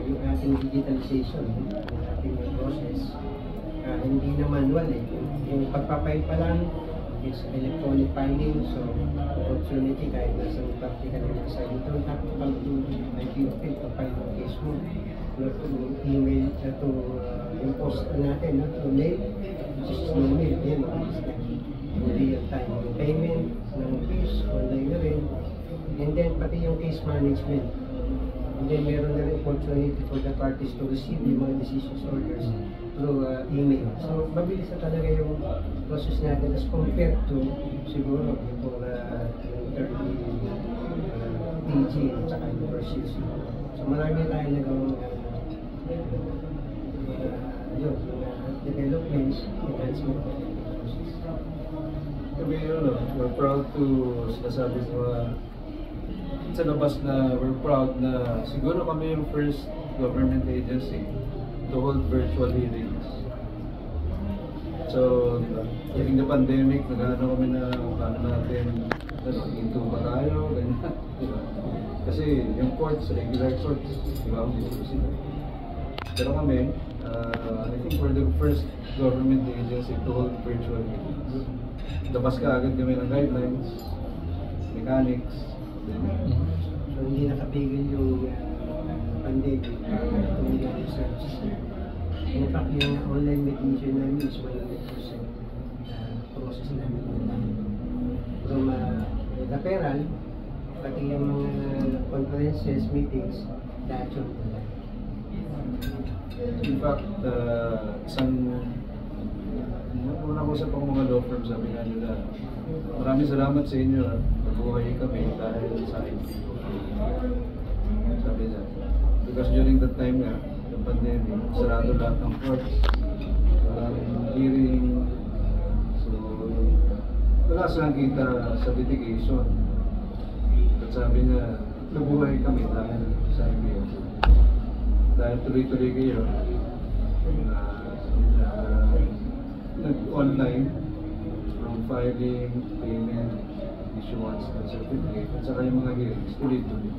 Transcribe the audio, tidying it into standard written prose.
yung ating digitalization, yung ating process, hindi na manual eh. Yung pagpapile pa lang is electronic filing, so opportunity kahit nasa practical na sa you don't have to come to IPOP to file the case mo. Email to impose natin, to mail, just email, yan, real time. Yung payment ng fees, online na rin. And then, pati yung case management. And then, meron na rin opportunity for the parties to receive yung mga decisions orders through email. So, mabilis na talaga yung process natin as compared to siguro before yung early PG at saka yung first CC. So, marami tayo nagawang developments, enhancement of the process. Kami, we're proud to sinasabi sa labas na we're proud na siguro kami yung first government agency to hold virtual hearings. So, during the pandemic, nag-ano kami na paano natin, into ba tayo, ganyan. Kasi yung courts, regular courts, iba dito sila. Pero kami, I think we're the first government agency to hold virtual hearings. Labas ka agad kami ng guidelines, mechanics. So, hindi nakapigil yung pandemic para tumigil yung services. In fact, yung online mediation namin is 100% process namin online. From referral, pati yung mga conferences, meetings, lahat yung online. In fact, una ko sa pang mga law firm, sabi nga nila, maraming salamat sa inyo na nabuhay kami dahil sa IPO. Sabi niya, because during that time nga, yung pandemic, sarado lahat ng courts, walang hearing, so wala silang kita sa litigation. At sabi niya, nabuhay kami dahil sa IPO. Dahil tuloy-tuloy kayo, nag-online from filing, payment, issuance ng certificate, at saka yung mga hearings, tuloy-tuloy.